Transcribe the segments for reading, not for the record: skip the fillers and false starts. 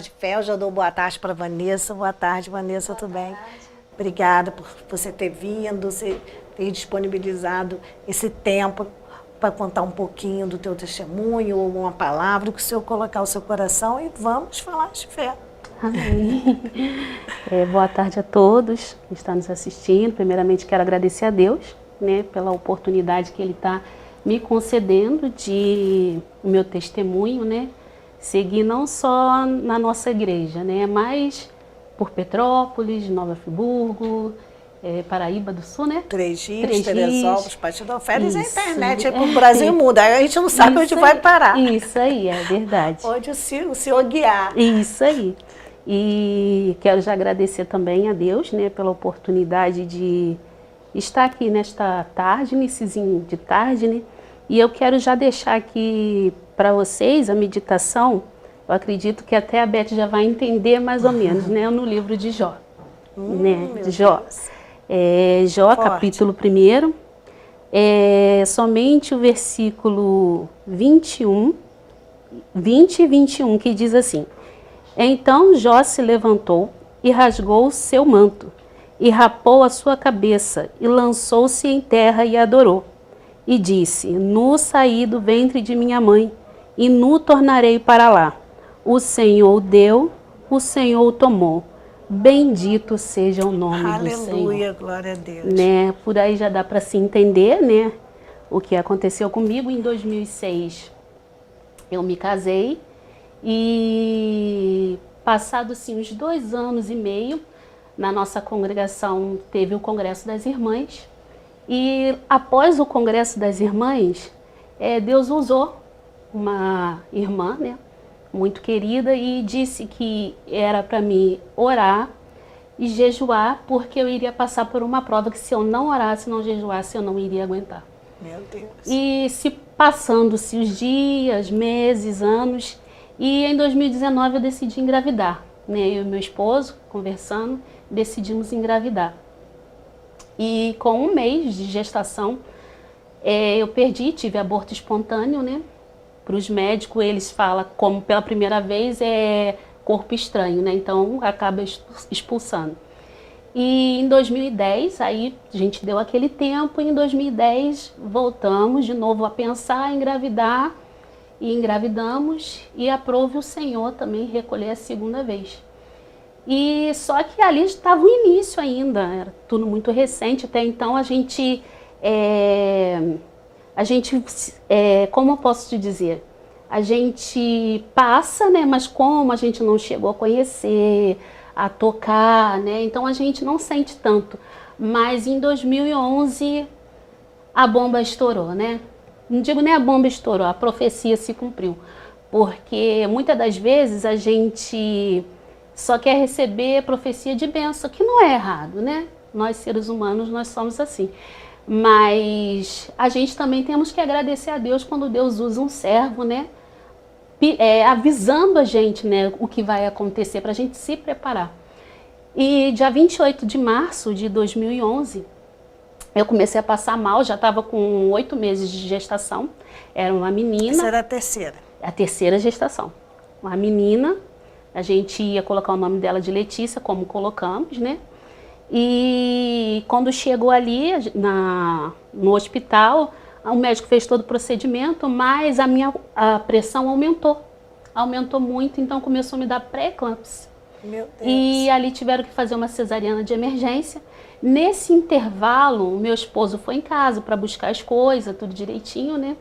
De fé, eu já dou boa tarde para Vanessa. Boa tarde, Vanessa, tudo bem? Obrigada por você ter vindo, você ter disponibilizado esse tempo para contar um pouquinho do teu testemunho, ou uma palavra que o Senhor colocar o seu coração, e vamos falar de fé. Amém. Boa tarde a todos que estão nos assistindo. Primeiramente, quero agradecer a Deus, né, pela oportunidade que Ele está me concedendo de o meu testemunho, né, seguir não só na nossa igreja, né, mas por Petrópolis, Nova Friburgo, Paraíba do Sul, né? Três Rios, Teresópolis, Partido Férias, a Isso. internet é para o Brasil muda, aí a gente não sabe onde vai parar. Isso aí, é verdade. Onde o Senhor guiar. Isso aí. E quero já agradecer também a Deus, né, pela oportunidade de estar aqui nesta tarde, iniciozinho de tarde, né? E eu quero já deixar aqui para vocês a meditação. Eu acredito que até a Beth já vai entender mais ou menos, né, no livro de Jó, né, de Jó. Jó, Forte. capítulo 1, somente o versículo 20 e 21, que diz assim: Então Jó se levantou e rasgou o seu manto, e rapou a sua cabeça, e lançou-se em terra e adorou. E disse: Nu saí do ventre de minha mãe, e nu tornarei para lá. O Senhor deu, o Senhor tomou. Bendito seja o nome do Senhor. Aleluia, glória a Deus. Né? Por aí já dá para se entender, né, o que aconteceu comigo. Em 2006 eu me casei e passados assim, uns 2 anos e meio, na nossa congregação teve o Congresso das Irmãs. E após o Congresso das Irmãs, Deus usou uma irmã, né, muito querida, e disse que era para mim orar e jejuar, porque eu iria passar por uma prova que se eu não orasse, não jejuasse, eu não iria aguentar. Meu Deus. E se passando-se os dias, meses, anos, e em 2019 eu decidi engravidar, né? Eu e meu esposo, conversando, decidimos engravidar. E com 1 mês de gestação, eu tive aborto espontâneo, né? Para os médicos, eles falam, como pela primeira vez, corpo estranho, né? Então acaba expulsando. E em 2010, aí a gente deu aquele tempo, e em 2010 voltamos de novo a pensar em engravidar, e engravidamos, e aprove o Senhor também recolher a 2ª vez. E só que ali estava o início ainda, era tudo muito recente. Até então a gente, como eu posso te dizer, a gente passa, né? Mas como a gente não chegou a conhecer, a tocar, né? Então a gente não sente tanto. Mas em 2011 a bomba estourou, né? Não digo nem a bomba estourou, a profecia se cumpriu. Porque muitas das vezes a gente só quer receber profecia de bênção, que não é errado, né? Nós seres humanos, nós somos assim. Mas a gente também temos que agradecer a Deus quando Deus usa um servo, né? Avisando a gente, né, o que vai acontecer, para a gente se preparar. E dia 28 de março de 2011, eu comecei a passar mal, já estava com 8 meses de gestação. Era uma menina. Essa era a terceira. A terceira gestação. Uma menina, a gente ia colocar o nome dela de Letícia, como colocamos, né? E quando chegou ali no hospital, o médico fez todo o procedimento, mas a pressão aumentou muito, então começou a me dar pré-eclâmpsia. Meu Deus. E ali tiveram que fazer uma cesariana de emergência. Nesse intervalo, o meu esposo foi em casa para buscar as coisas, tudo direitinho, né?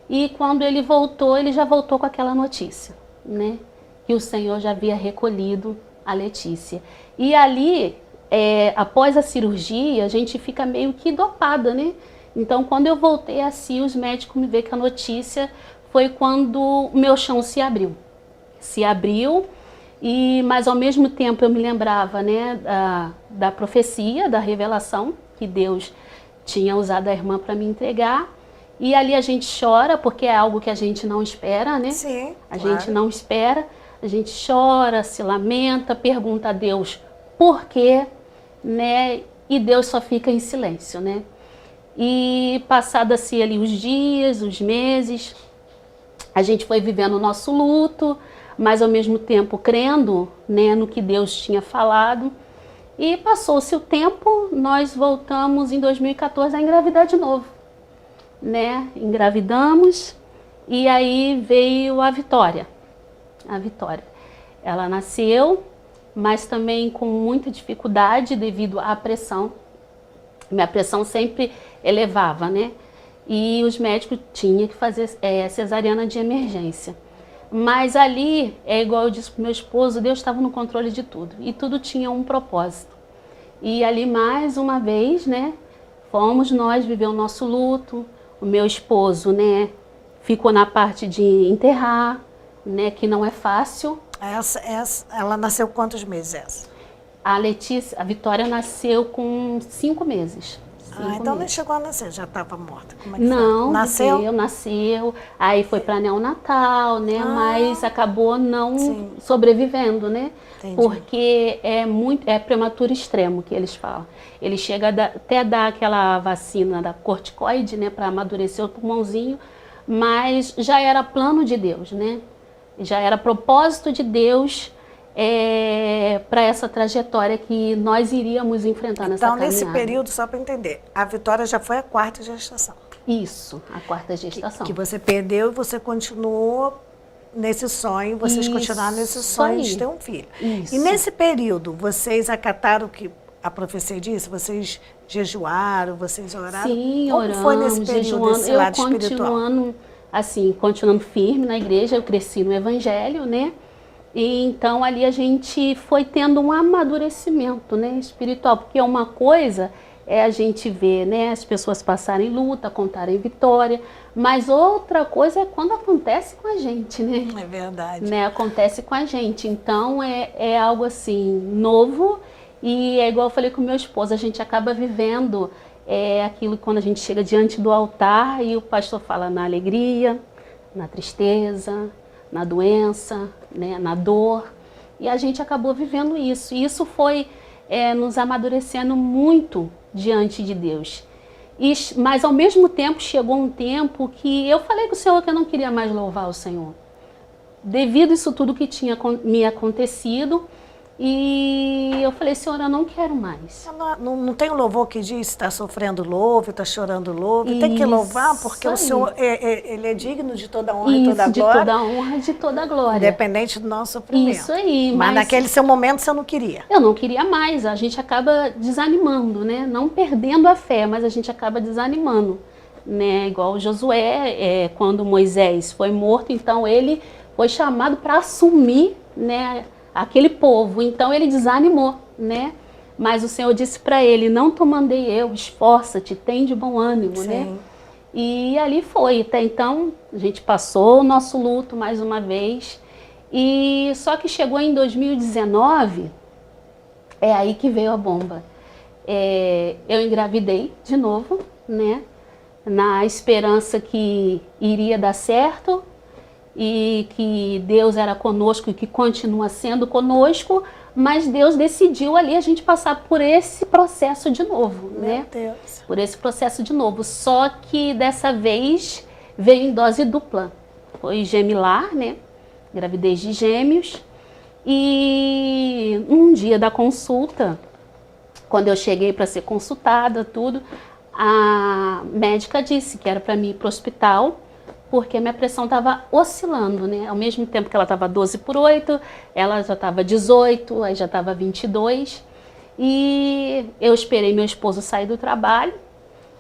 E quando ele voltou, ele já voltou com aquela notícia, né? Que o Senhor já havia recolhido a Letícia. E ali, após a cirurgia, a gente fica meio que dopada, né? Então, quando eu voltei assim, os médicos me veem que a notícia foi quando o meu chão se abriu. Se abriu, mas ao mesmo tempo eu me lembrava, né, da profecia, da revelação, que Deus tinha usado a irmã para me entregar. E ali a gente chora, porque é algo que a gente não espera, né? Sim, a claro. gente não espera, a gente chora, se lamenta, pergunta a Deus por quê, né? E Deus só fica em silêncio, né? E passados ali os dias, os meses, a gente foi vivendo o nosso luto, mas ao mesmo tempo crendo, né, no que Deus tinha falado. E passou-se o tempo, nós voltamos em 2014 a engravidar de novo, né? Engravidamos e aí veio a Vitória. A Vitória. Ela nasceu, mas também com muita dificuldade devido à pressão. Minha pressão sempre elevava, né? E os médicos tinham que fazer cesariana de emergência. Mas ali, é igual eu disse para o meu esposo, Deus estava no controle de tudo. E tudo tinha um propósito. E ali, mais uma vez, né, fomos nós viver o nosso luto. O meu esposo, né, ficou na parte de enterrar, né, que não é fácil. Ela nasceu quantos meses essa? A Vitória nasceu com 5 meses. Então nem chegou a nascer, já estava morta. Como é que não, foi? Nasceu, aí foi para neonatal, né? Mas acabou não sobrevivendo, né? Entendi. Porque é prematuro extremo que eles falam. Ele chega até dar aquela vacina da corticoide, né? Para amadurecer o pulmãozinho, mas já era plano de Deus, né? Já era propósito de Deus para essa trajetória que nós iríamos enfrentar nessa caminhada. Então, nesse período, só para entender, a Vitória já foi a 4ª gestação. Isso, a 4ª gestação. Que você perdeu e você continuou nesse sonho, vocês continuaram nesse sonho de ter um filho. Isso. E nesse período, vocês acataram o que a profecia disse? Vocês jejuaram, vocês oraram? Sim, Como oramos, foi nesse período, jejuando, esse lado espiritual? Continuando firme na igreja, eu cresci no evangelho, né? E então ali a gente foi tendo um amadurecimento, né, espiritual, porque uma coisa é a gente ver, né, as pessoas passarem luta, contarem vitória, mas outra coisa é quando acontece com a gente, né? É verdade. Né, acontece com a gente, então é algo assim novo e é igual eu falei com meu esposo, a gente acaba vivendo aquilo quando a gente chega diante do altar e o pastor fala na alegria, na tristeza, na doença, né, na dor, e a gente acabou vivendo isso. E isso foi nos amadurecendo muito diante de Deus. Mas ao mesmo tempo chegou um tempo que eu falei com o Senhor que eu não queria mais louvar o Senhor. Devido a isso tudo que tinha me acontecido, e eu falei, Senhor, eu não quero mais. Não tem um louvor que diz, está sofrendo louve, está chorando louve, tem que louvar porque o Senhor ele é digno de toda honra e toda glória. De toda honra e de toda glória. Independente do nosso sofrimento. Isso aí. Mas naquele seu momento você não queria. Eu não queria mais, a gente acaba desanimando, né? Não perdendo a fé, mas a gente acaba desanimando, né? Igual Josué, quando Moisés foi morto, então ele foi chamado para assumir, né, aquele povo, então ele desanimou, né? Mas o Senhor disse para ele, não te mandei eu, esforça-te, tem de bom ânimo, né? E ali foi, até então a gente passou o nosso luto mais uma vez, e só que chegou em 2019, é aí que veio a bomba. Eu engravidei de novo, né? Na esperança que iria dar certo, e que Deus era conosco e que continua sendo conosco, mas Deus decidiu ali a gente passar por esse processo de novo, né? Meu Deus. Por esse processo de novo, só que dessa vez veio em dose dupla. Foi gemelar, né? Gravidez de gêmeos. E um dia da consulta, quando eu cheguei para ser consultada, tudo, a médica disse que era para mim ir para o hospital, porque a minha pressão estava oscilando, né? Ao mesmo tempo que ela estava 12/8, ela já estava 18, aí já estava 22. E eu esperei meu esposo sair do trabalho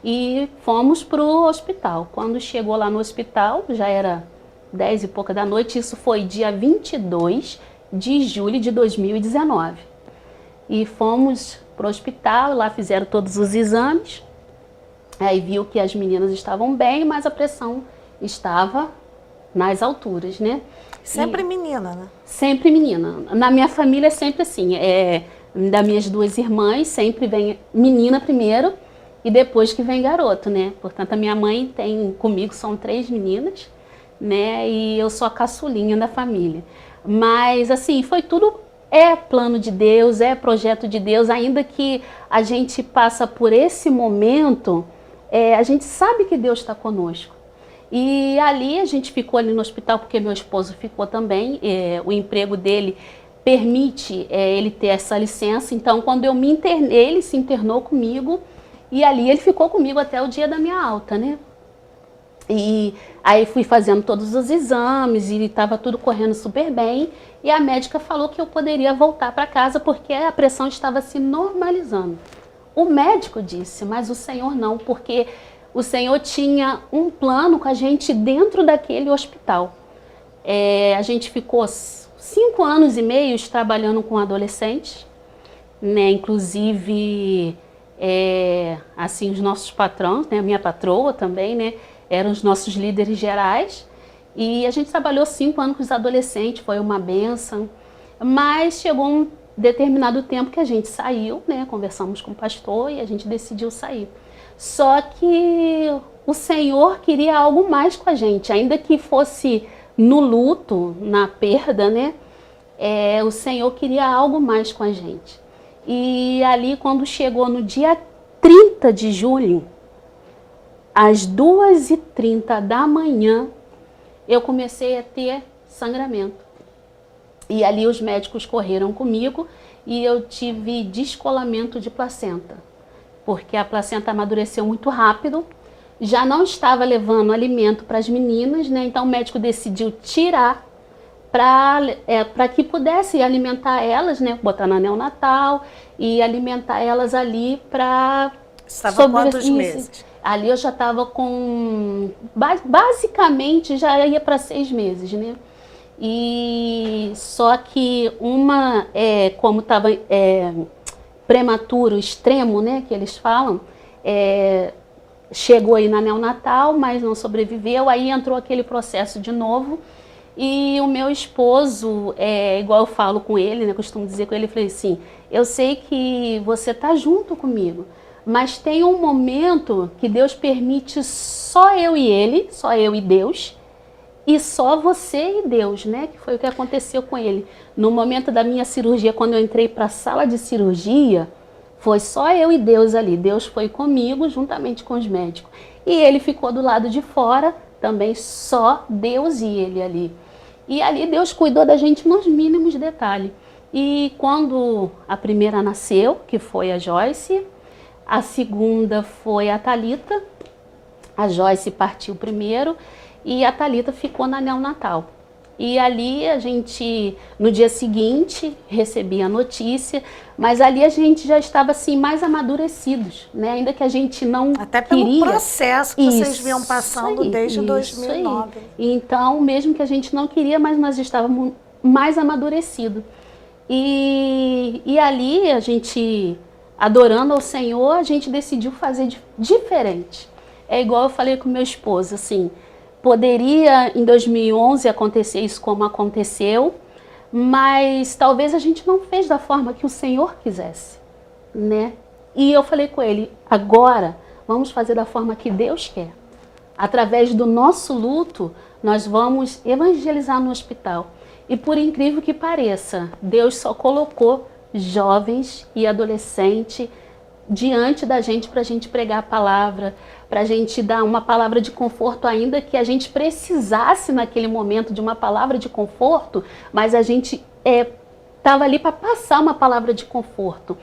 e fomos para o hospital. Quando chegou lá no hospital, já era 10 e pouca da noite, isso foi dia 22 de julho de 2019. E fomos para o hospital, lá fizeram todos os exames, aí viu que as meninas estavam bem, mas a pressão estava nas alturas, né? Sempre menina, né? Sempre menina. Na minha família é sempre assim, das minhas 2 irmãs, sempre vem menina primeiro e depois que vem garoto, né? Portanto, a minha mãe comigo são 3 meninas, né? E eu sou a caçulinha da família. Mas, assim, foi tudo, plano de Deus, projeto de Deus, ainda que a gente passa por esse momento, a gente sabe que Deus está conosco. E ali a gente ficou ali no hospital porque meu esposo ficou também, o emprego dele permite ele ter essa licença. Então, quando eu me internei, ele se internou comigo e ali ele ficou comigo até o dia da minha alta, né? E aí fui fazendo todos os exames e estava tudo correndo super bem. E a médica falou que eu poderia voltar para casa porque a pressão estava se normalizando. O médico disse, mas o Senhor não, porque o Senhor tinha um plano com a gente dentro daquele hospital. A gente ficou 5 anos e meio trabalhando com adolescentes, né? Inclusive, assim, os nossos patrões, né? A minha patroa também, né? Eram os nossos líderes gerais. E a gente trabalhou 5 anos com os adolescentes, foi uma bênção. Mas chegou um determinado tempo que a gente saiu, né? Conversamos com o pastor e a gente decidiu sair. Só que o Senhor queria algo mais com a gente, ainda que fosse no luto, na perda, né? O Senhor queria algo mais com a gente. E ali, quando chegou no dia 30 de julho, às 2h30 da manhã, eu comecei a ter sangramento. E ali os médicos correram comigo e eu tive descolamento de placenta, porque a placenta amadureceu muito rápido, já não estava levando alimento para as meninas, né? Então o médico decidiu tirar para que pudesse alimentar elas, né? Botar na neonatal e alimentar elas ali para... Estava quantos meses? Ali eu já estava com... Basicamente já ia para 6 meses, né? E só que como estava prematuro, extremo, né? Que eles falam, chegou aí na neonatal, mas não sobreviveu. Aí entrou aquele processo de novo. E o meu esposo, igual eu falo com ele, né? Costumo dizer com ele, eu falei assim, eu sei que você tá junto comigo, mas tem um momento que Deus permite só eu e ele, só eu e Deus, e só você e Deus, né? Que foi o que aconteceu com ele. No momento da minha cirurgia, quando eu entrei para a sala de cirurgia, foi só eu e Deus ali. Deus foi comigo, juntamente com os médicos. E ele ficou do lado de fora, também só Deus e ele ali. E ali Deus cuidou da gente nos mínimos detalhes. E quando a primeira nasceu, que foi a Joyce, a segunda foi a Thalita, a Joyce partiu primeiro e a Thalita ficou na neonatal. E ali a gente, no dia seguinte, recebia a notícia, mas ali a gente já estava assim mais amadurecidos, né? Ainda que a gente não Até pelo queria. processo que vocês vinham passando desde 2009. Então, mesmo que a gente não queria, mas nós estávamos mais amadurecidos. E ali a gente, adorando ao Senhor, a gente decidiu fazer diferente. É igual eu falei com meu esposo, assim, poderia em 2011 acontecer isso como aconteceu, mas talvez a gente não fez da forma que o Senhor quisesse, né? E eu falei com ele, agora vamos fazer da forma que Deus quer. Através do nosso luto, nós vamos evangelizar no hospital. E por incrível que pareça, Deus só colocou jovens e adolescentes diante da gente para a gente pregar a palavra, para a gente dar uma palavra de conforto, ainda que a gente precisasse naquele momento de uma palavra de conforto, mas a gente estava ali para passar uma palavra de conforto.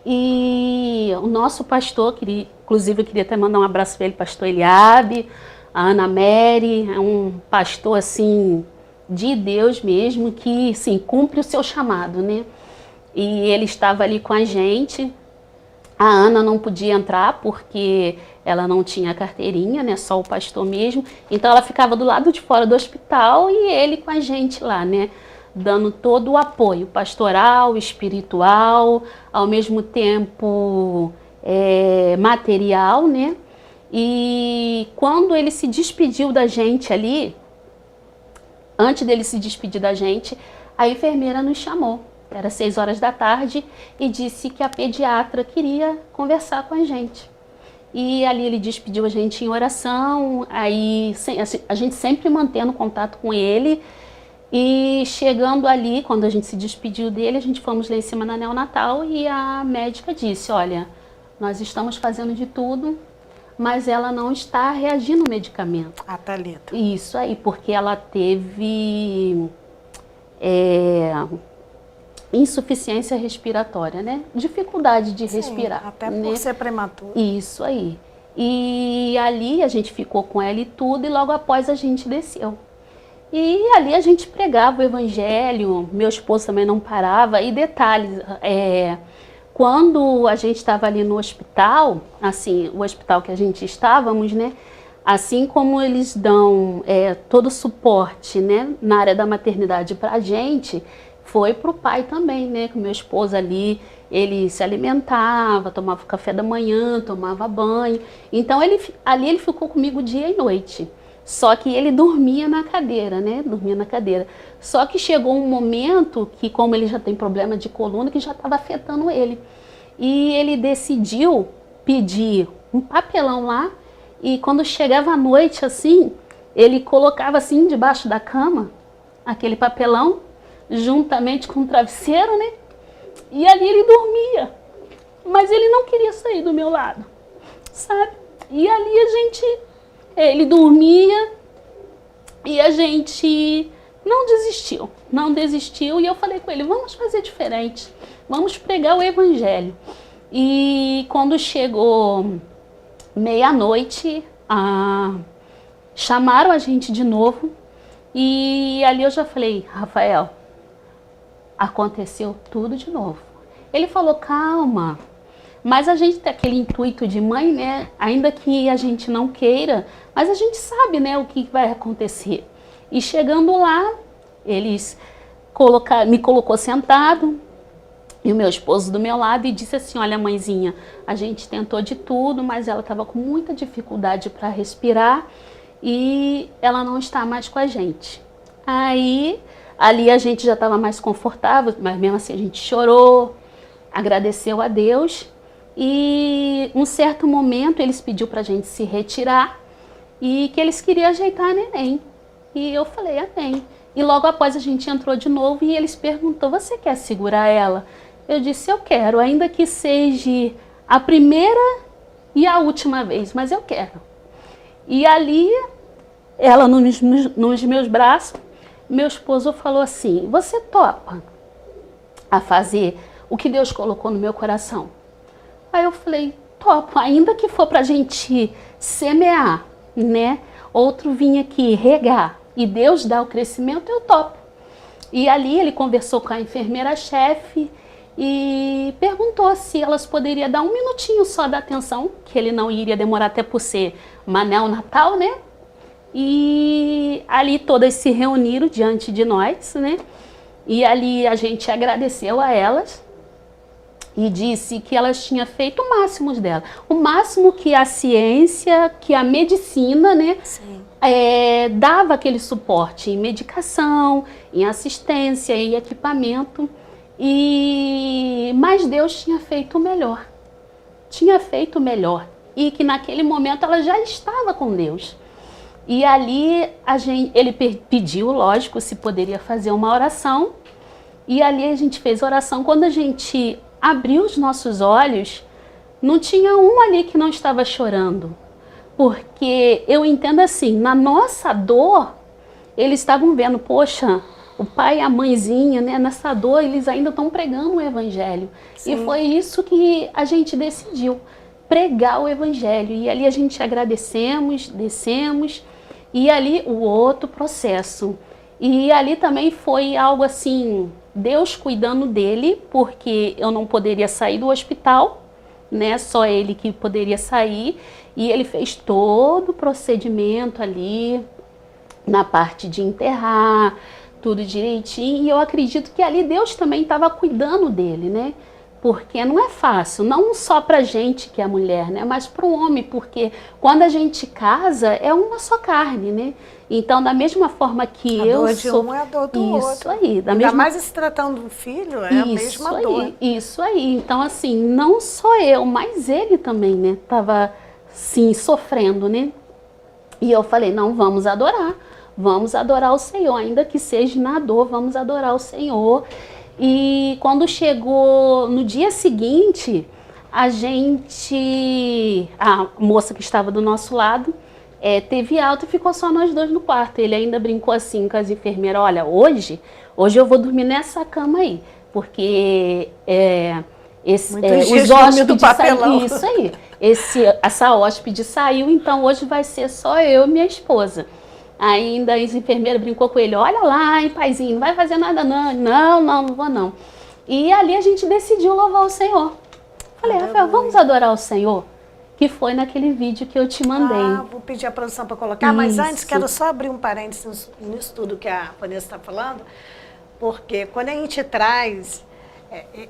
E o nosso pastor, inclusive eu queria até mandar um abraço para ele, pastor Eliabe, a Ana Mary, é um pastor assim de Deus mesmo, que sim, cumpre o seu chamado, né? E ele estava ali com a gente. A Ana não podia entrar porque ela não tinha carteirinha, né? Só o pastor mesmo. Então ela ficava do lado de fora do hospital e ele com a gente lá, né? Dando todo o apoio pastoral, espiritual, ao mesmo tempo material, né? E quando ele se despediu da gente ali, antes dele se despedir da gente, a enfermeira nos chamou. Era 6 horas da tarde e disse que a pediatra queria conversar com a gente. E ali ele despediu a gente em oração, aí a gente sempre mantendo contato com ele. E chegando ali, quando a gente se despediu dele, a gente fomos lá em cima na neonatal e a médica disse, olha, nós estamos fazendo de tudo, mas ela não está reagindo ao medicamento. A Thalita. Isso aí, porque ela teve insuficiência respiratória, né? Dificuldade de respirar. Até né? por ser prematuro. Isso aí. E ali a gente ficou com ela e tudo, e logo após a gente desceu. E ali a gente pregava o evangelho, meu esposo também não parava. E detalhes, quando a gente estava ali no hospital, assim, o hospital que a gente estávamos, né? Assim como eles dão todo o suporte, né, na área da maternidade para a gente, foi para o pai também, né? Que o meu esposo ali, ele se alimentava, tomava café da manhã, tomava banho. Então ali ele ficou comigo dia e noite. Só que ele dormia na cadeira, né? Dormia na cadeira. Só que chegou um momento que, como ele já tem problema de coluna, que já estava afetando ele. E ele decidiu pedir um papelão lá, e quando chegava à noite, assim, ele colocava assim debaixo da cama, aquele papelão, juntamente com o travesseiro, né? E ali ele dormia. Mas ele não queria sair do meu lado, sabe? E ali ele dormia e a gente não desistiu. E eu falei com ele, vamos fazer diferente, vamos pregar o evangelho. E quando chegou meia-noite, chamaram a gente de novo e ali eu já falei, Rafael, aconteceu tudo de novo. Ele falou, calma, mas a gente tem aquele intuito de mãe, né? Ainda que a gente não queira, mas a gente sabe, né, o que vai acontecer. E chegando lá, eles me colocou sentado, e o meu esposo do meu lado, e disse assim, olha, mãezinha, a gente tentou de tudo, mas ela estava com muita dificuldade para respirar e ela não está mais com a gente. Aí, ali a gente já estava mais confortável, mas mesmo assim a gente chorou, agradeceu a Deus. E um certo momento eles pediu para a gente se retirar e que eles queriam ajeitar a neném. E eu falei, amém. E logo após a gente entrou de novo e eles perguntou, você quer segurar ela? Eu disse, eu quero, ainda que seja a primeira e a última vez, mas eu quero. E ali, ela nos meus braços, meu esposo falou assim, você topa a fazer o que Deus colocou no meu coração? Aí eu falei, topo, ainda que for pra gente semear, né? Outro vinha aqui regar e Deus dá o crescimento, eu topo. E ali ele conversou com a enfermeira-chefe e perguntou se elas poderiam dar um minutinho só da atenção, que ele não iria demorar até por ser neonatal, né? E ali todas se reuniram diante de nós, né? E ali a gente agradeceu a elas e disse que elas tinham feito o máximo dela. O máximo que a ciência, que a medicina, né, dava aquele suporte em medicação, em assistência, em equipamento. Mas Deus tinha feito o melhor. Tinha feito o melhor. E que naquele momento ela já estava com Deus. E ali ele pediu, lógico, se poderia fazer uma oração. E ali a gente fez oração. Quando a gente abriu os nossos olhos, não tinha um ali que não estava chorando. Porque eu entendo assim, na nossa dor, eles estavam vendo, poxa, o pai e a mãezinha, né, nessa dor, eles ainda estão pregando o evangelho. Sim. E foi isso que a gente decidiu, pregar o evangelho. E ali a gente agradecemos, descemos, e ali o outro processo. E ali também foi algo assim, Deus cuidando dele, porque eu não poderia sair do hospital, né? Só ele que poderia sair. E ele fez todo o procedimento ali, na parte de enterrar, tudo direitinho. E eu acredito que ali Deus também estava cuidando dele, né? Porque não é fácil, não só pra gente que é mulher, né? Mas pro homem, porque quando a gente casa, é uma só carne, né? Então, da mesma forma que a eu dor de um é a dor do outro. Isso aí. Ainda mais se tratando do filho, é a mesma dor. Isso aí. Então, assim, não só eu, mas ele também, né? Tava, sim, sofrendo, né? E eu falei, não, vamos adorar o Senhor, ainda que seja na dor, vamos adorar o Senhor. E quando chegou no dia seguinte, a moça que estava do nosso lado, teve alta e ficou só nós dois no quarto. Ele ainda brincou assim com as enfermeiras, olha, hoje eu vou dormir nessa cama aí, porque os hóspedes saíram, isso aí, essa hóspede saiu, então hoje vai ser só eu e minha esposa. Ainda as enfermeiras brincou com ele, olha lá, hein, paizinho, não vai fazer nada não, não vou não. E ali a gente decidiu louvar o Senhor. Falei, Rafael, vamos adorar o Senhor? Que foi naquele vídeo que eu te mandei. Vou pedir a produção para colocar, mas antes quero só abrir um parênteses nisso tudo que a Vanessa está falando, porque quando a gente traz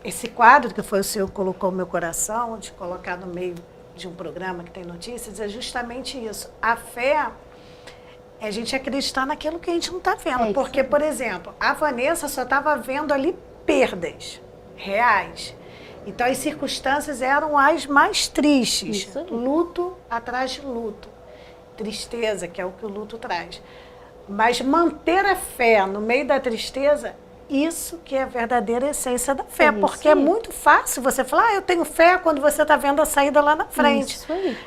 esse quadro que foi o Senhor que colocou no meu coração, de colocar no meio de um programa que tem notícias, é justamente isso. A fé é a gente acreditar naquilo que a gente não está vendo. Porque, por exemplo, a Vanessa só estava vendo ali perdas reais. Então, as circunstâncias eram as mais tristes. Luto atrás de luto. Tristeza, que é o que o luto traz. Mas manter a fé no meio da tristeza, isso que é a verdadeira essência da fé. Porque é muito fácil você falar, eu tenho fé quando você está vendo a saída lá na frente.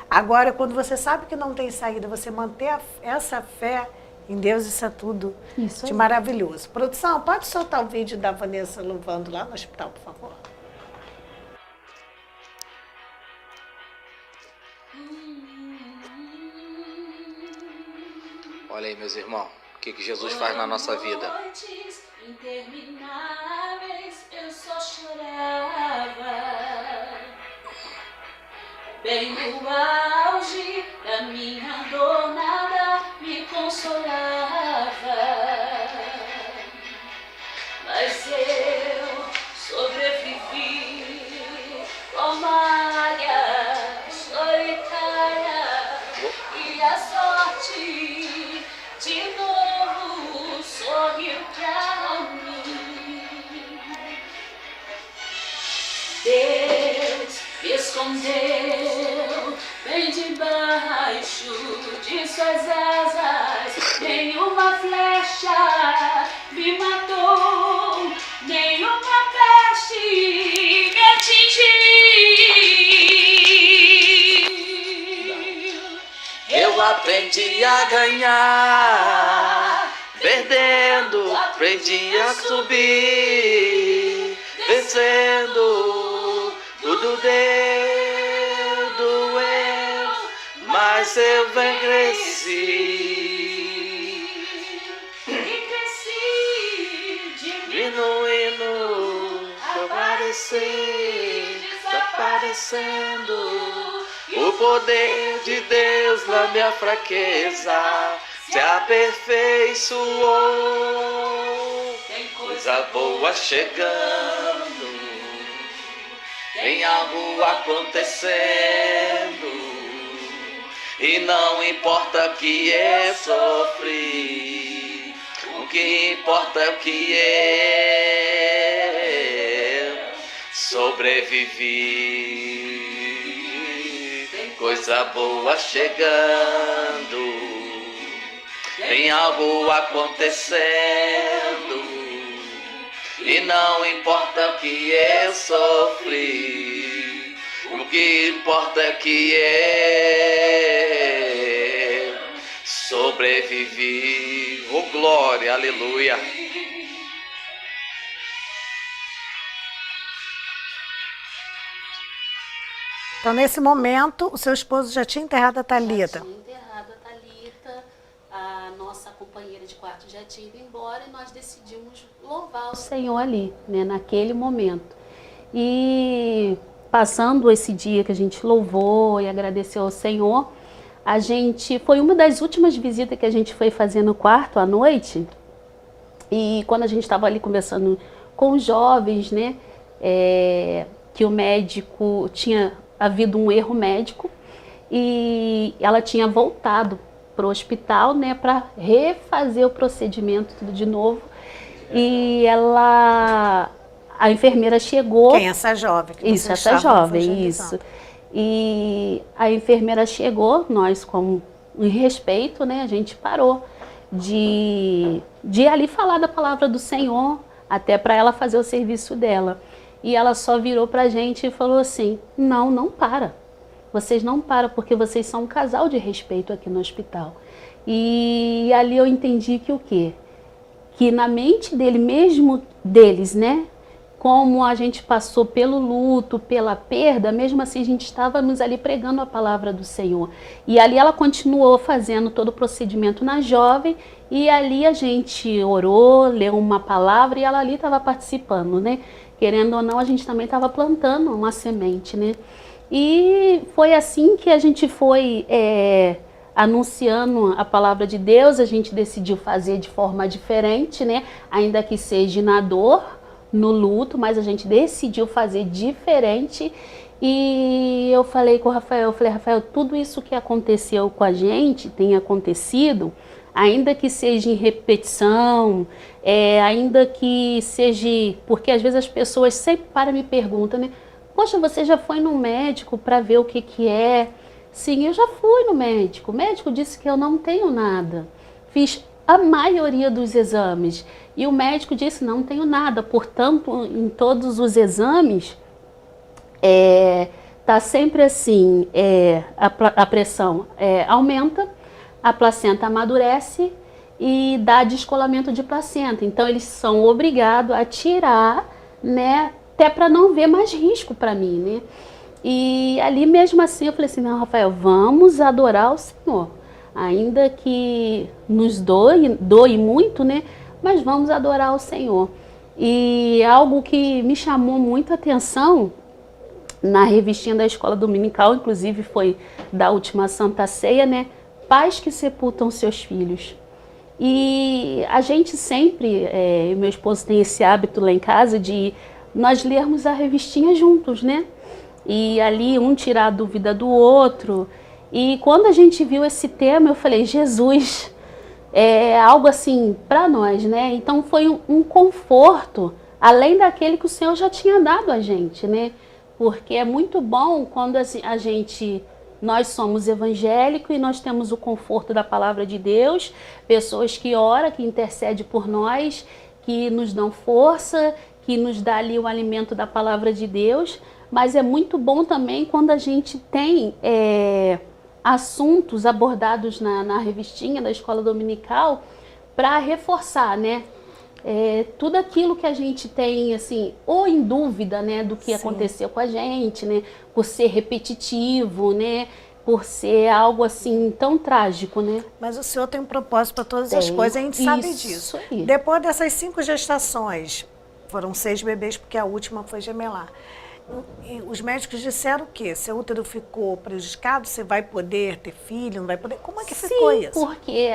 Agora, quando você sabe que não tem saída, você manter essa fé em Deus, isso é tudo de maravilhoso. Produção, pode soltar o vídeo da Vanessa louvando lá no hospital, por favor? Olha aí, meus irmãos, o que Jesus faz na nossa vida. Noites intermináveis eu só chorava, bem no auge da minha dor nada me consolava, mas eu sobrevivi como águia solitária e a sorte de novo sorriu pra mim. Deus me escondeu bem debaixo de suas asas. Nenhuma flecha me matou, nenhuma peste me atingiu. Eu aprendi a ganhar, perdendo, aprendi a subir, vencendo, tudo deu, doeu, mas eu cresci. E cresci, Diminuindo, aparecer, desaparecendo. O poder de Deus na minha fraqueza se aperfeiçoou. Tem coisa boa chegando, tem algo acontecendo, e não importa o que eu sofri, o que importa é o que eu sobrevivi. Coisa boa chegando, tem algo acontecendo, e não importa o que eu sofri, o que importa é que eu sobrevivi. Oh, glória, aleluia. Então, nesse momento, o seu esposo já tinha enterrado a Thalita. Já tinha enterrado a Thalita, a nossa companheira de quarto já tinha ido embora e nós decidimos louvar o Senhor ali, né, naquele momento. E passando esse dia que a gente louvou e agradeceu ao Senhor, foi uma das últimas visitas que a gente foi fazer no quarto à noite. E quando a gente estava ali conversando com os jovens, né, que o médico tinha havido um erro médico e ela tinha voltado para o hospital, né, para refazer o procedimento tudo de novo. E a enfermeira chegou. Quem? Essa jovem? Que isso, essa jovem, isso. E a enfermeira chegou, nós com respeito, né, a gente parou de ali falar da palavra do Senhor, até para ela fazer o serviço dela. E ela só virou pra gente e falou assim, não, não para. Vocês não param, porque vocês são um casal de respeito aqui no hospital. E ali eu entendi que o quê? Que na mente dele, mesmo deles, né? Como a gente passou pelo luto, pela perda, mesmo assim a gente estávamos ali pregando a palavra do Senhor. E ali ela continuou fazendo todo o procedimento na jovem, e ali a gente orou, leu uma palavra e ela ali estava participando, né? Querendo ou não, a gente também estava plantando uma semente, né? E foi assim que a gente foi anunciando a palavra de Deus. A gente decidiu fazer de forma diferente, né? Ainda que seja na dor, no luto, mas a gente decidiu fazer diferente. E eu falei com o Rafael, Rafael, tudo isso que aconteceu com a gente, tem acontecido, ainda que seja em repetição, ainda que seja... Porque às vezes as pessoas sempre param e me perguntam, né? Poxa, você já foi no médico para ver o que é? Sim, eu já fui no médico. O médico disse que eu não tenho nada. Fiz a maioria dos exames. E o médico disse, não tenho nada. Portanto, em todos os exames, tá sempre assim, a pressão aumenta, a placenta amadurece e dá descolamento de placenta. Então, eles são obrigados a tirar, né? Até para não ver mais risco para mim, né? E ali mesmo assim eu falei assim, não, Rafael, vamos adorar o Senhor. Ainda que nos doe muito, né? Mas vamos adorar o Senhor. E algo que me chamou muito a atenção na revistinha da escola dominical, inclusive foi da última Santa Ceia, né? Pais que sepultam seus filhos. E a gente sempre, meu esposo tem esse hábito lá em casa de nós lermos a revistinha juntos, né? E ali um tirar a dúvida do outro. E quando a gente viu esse tema, eu falei, Jesus, é algo assim para nós, né? Então foi um conforto, além daquele que o Senhor já tinha dado a gente, né? Porque é muito bom quando nós somos evangélicos e nós temos o conforto da palavra de Deus, pessoas que oram, que intercedem por nós, que nos dão força, que nos dá ali o alimento da palavra de Deus. Mas é muito bom também quando a gente tem assuntos abordados na revistinha da escola dominical para reforçar, né? Tudo aquilo que a gente tem, assim, ou em dúvida, né, do que aconteceu com a gente, né? Por ser repetitivo, né? Por ser algo assim tão trágico, né? Mas o Senhor tem um propósito para todas as coisas, a gente sabe disso. Aí. Depois dessas 5 gestações, foram 6 bebês, porque a última foi gemelar. E os médicos disseram o quê? Seu útero ficou prejudicado? Você vai poder ter filho? Não vai poder? Como é que ficou isso? Porque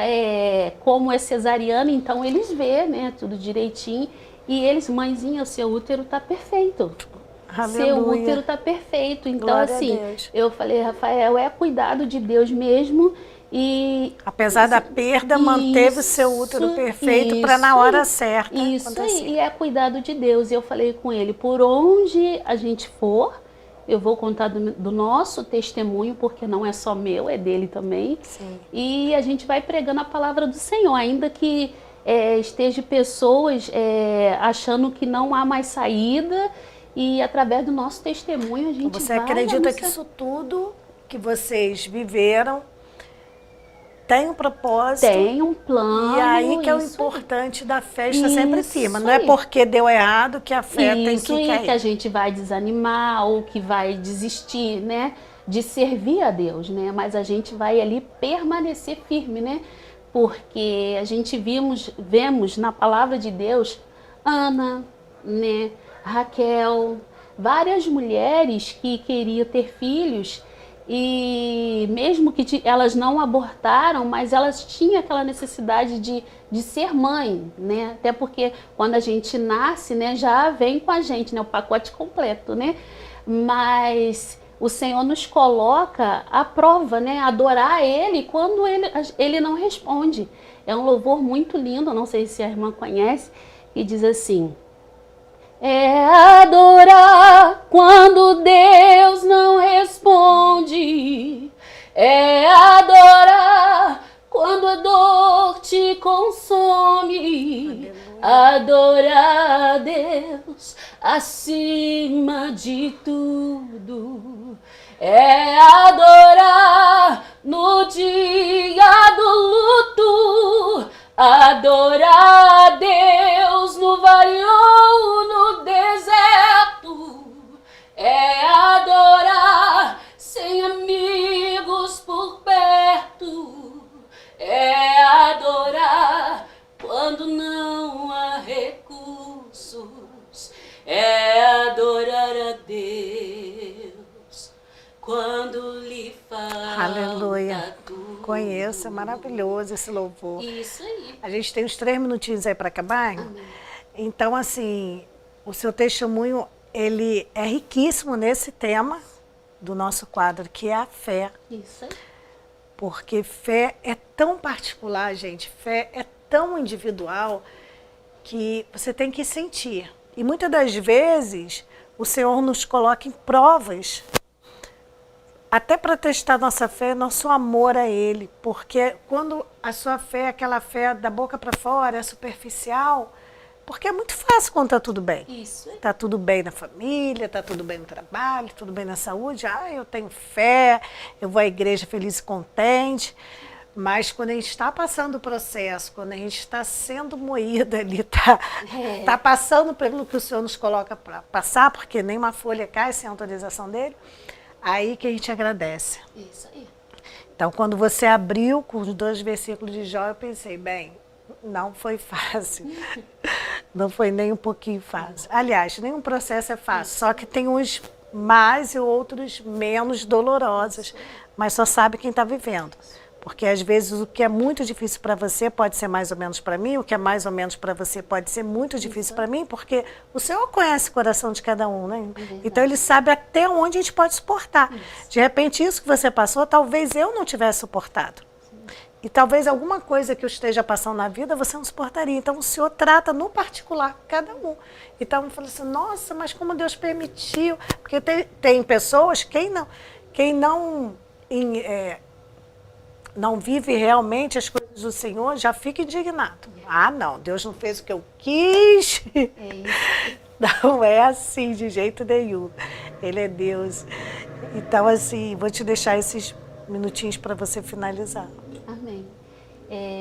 como é cesariana, então eles vê, né, tudo direitinho. E eles, mãezinha, o seu útero tá perfeito. Aleluia. Seu útero tá perfeito. Então, Glória assim, a Deus. eu falei, Rafael, é cuidado de Deus mesmo. E apesar da perda, manteve o seu útero perfeito para na hora certa Isso acontecer. aí, e é cuidado de Deus. E eu falei com ele, por onde a gente for, eu vou contar do nosso testemunho, porque não é só meu, é dele também. Sim. E a gente vai pregando a palavra do Senhor, ainda que esteja pessoas achando que não há mais saída, e através do nosso testemunho a gente então, você vai acredita que isso tudo que vocês viveram tem um propósito. Tem um plano. E aí que é o importante da fé, está sempre em cima. Não é porque deu errado que a fé tem que cair. Isso que a gente vai desanimar ou que vai desistir, né? De servir a Deus, né? Mas a gente vai ali permanecer firme, né? Porque a gente vemos na palavra de Deus Ana, né? Raquel, várias mulheres que queriam ter filhos. E mesmo que elas não abortaram, mas elas tinham aquela necessidade de ser mãe, né? Até porque quando a gente nasce, né, já vem com a gente, né, o pacote completo, né? Mas o Senhor nos coloca à prova, né? Adorar Ele quando Ele não responde. É um louvor muito lindo, não sei se a irmã conhece, que diz assim: é adorar quando Deus não responde. É adorar quando a dor te consome. Aleluia. Adorar a Deus, acima de tudo, é adorar no dia do luto, adorar a Deus no vale ou no deserto, é adorar sem amigos por perto, é adorar quando não há recursos, é adorar a Deus quando lhe falta Aleluia. tudo. Conheço, é maravilhoso esse louvor. Isso aí. A gente tem uns 3 minutinhos aí para acabar. Então, assim, o seu testemunho, ele é riquíssimo nesse tema do nosso quadro, que é a fé. Isso aí. Porque fé é tão particular, gente, fé é tão individual que você tem que sentir. E muitas das vezes o Senhor nos coloca em provas, até para testar nossa fé, nosso amor a Ele. Porque quando a sua fé, aquela fé da boca para fora, é superficial, porque é muito fácil quando está tudo bem. Isso aí. Está tudo bem na família, está tudo bem no trabalho, tudo bem na saúde. Ah, eu tenho fé, eu vou à igreja feliz e contente. Mas quando a gente está passando o processo, quando a gente está sendo moída ali, tá passando pelo que o Senhor nos coloca para passar, porque nenhuma folha cai sem autorização dele, aí que a gente agradece. Isso aí. Então, quando você abriu com os 2 versículos de Jó, eu pensei, bem, não foi fácil. Não foi nem um pouquinho fácil. Aliás, nenhum processo é fácil, só que tem uns mais e outros menos dolorosos, mas só sabe quem está vivendo. Porque às vezes o que é muito difícil para você pode ser mais ou menos para mim, o que é mais ou menos para você pode ser muito difícil para mim, porque o Senhor conhece o coração de cada um, né? Então Ele sabe até onde a gente pode suportar. De repente isso que você passou, talvez eu não tivesse suportado. E talvez alguma coisa que eu esteja passando na vida você não suportaria. Então o Senhor trata no particular cada um. Então eu falo assim, nossa, mas como Deus permitiu? Porque tem pessoas, quem não vive realmente as coisas do Senhor, já fica indignado. Ah, não, Deus não fez o que eu quis. É isso. Não é assim de jeito nenhum. Ele é Deus. Então, assim, vou te deixar esses minutinhos para você finalizar. Amém.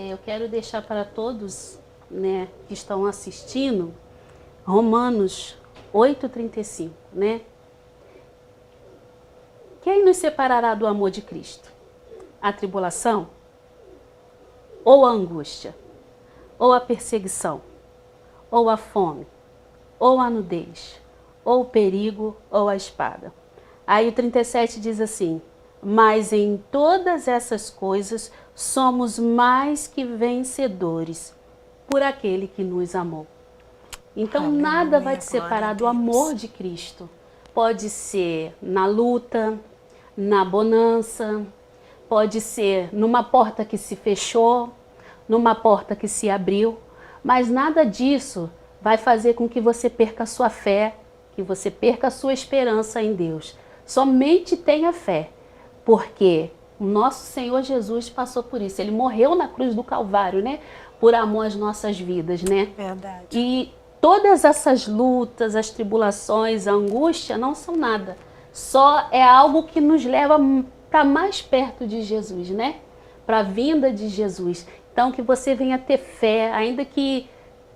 Eu quero deixar para todos, né, que estão assistindo, Romanos 8,35, né? Quem nos separará do amor de Cristo? A tribulação? Ou a angústia? Ou a perseguição? Ou a fome? Ou a nudez? Ou o perigo? Ou a espada? Aí o 37 diz assim, mas em todas essas coisas somos mais que vencedores por aquele que nos amou. Então Aleluia, nada vai te glória separar a do Deus. amor de Cristo. Pode ser na luta, na bonança, pode ser numa porta que se fechou, numa porta que se abriu, mas nada disso vai fazer com que você perca a sua fé, que você perca a sua esperança em Deus. Somente tenha fé, porque o nosso Senhor Jesus passou por isso. Ele morreu na cruz do Calvário, né? Por amor às nossas vidas, né? Verdade. E todas essas lutas, as tribulações, a angústia não são nada. Só é algo que nos leva para mais perto de Jesus, né? Para a vinda de Jesus. Então que você venha ter fé, ainda que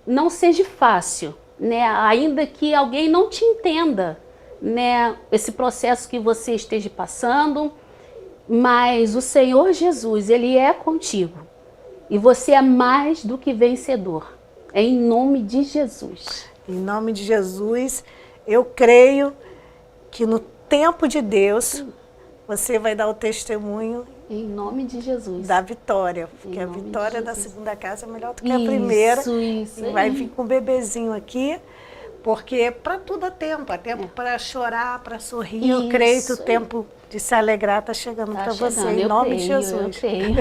não seja fácil, né? Ainda que alguém não te entenda, né? Esse processo que você esteja passando, mas o Senhor Jesus, Ele é contigo. E você é mais do que vencedor. É em nome de Jesus. Em nome de Jesus, eu creio que no tempo de Deus, você vai dar o testemunho Em nome de Jesus. da vitória. Porque Em a nome de vitória da Jesus. segunda casa é melhor do que a primeira. Isso E vai aí. vir com um bebezinho aqui, porque para tudo há tempo para chorar, para sorrir. Eu creio que o Isso aí. tempo de se alegrar está chegando Tá para você, chegando, em eu nome creio, de Eu Jesus. creio.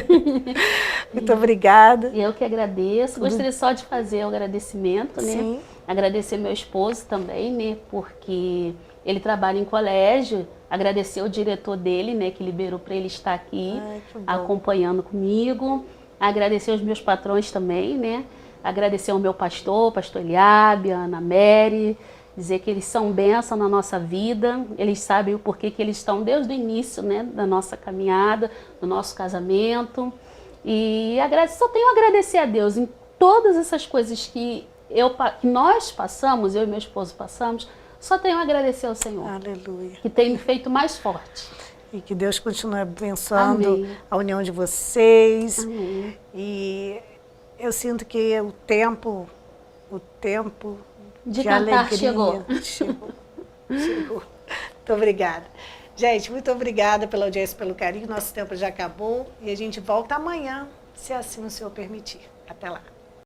Muito obrigada. E eu que agradeço. Gostaria só de fazer o agradecimento, né? Sim. Agradecer meu esposo também, né? Porque ele trabalha em colégio. Agradecer o diretor dele, né? Que liberou para ele estar aqui, Ai, que bom. acompanhando comigo. Agradecer os meus patrões também, né? Agradecer ao meu pastor Eliabe, a Ana Mary, dizer que eles são bênção na nossa vida, eles sabem o porquê que eles estão desde o início, né, da nossa caminhada, do nosso casamento. E só tenho a agradecer a Deus em todas essas coisas que nós passamos, eu e meu esposo passamos, só tenho a agradecer ao Senhor. Aleluia. Que tem me feito mais forte. E que Deus continue abençoando Amém. a união de vocês. Amém. E eu sinto que o tempo De de cantar alegria chegou. Chegou. Muito obrigada. Gente, muito obrigada pela audiência, pelo carinho. Nosso tempo já acabou e a gente volta amanhã, se assim o Senhor permitir. Até lá.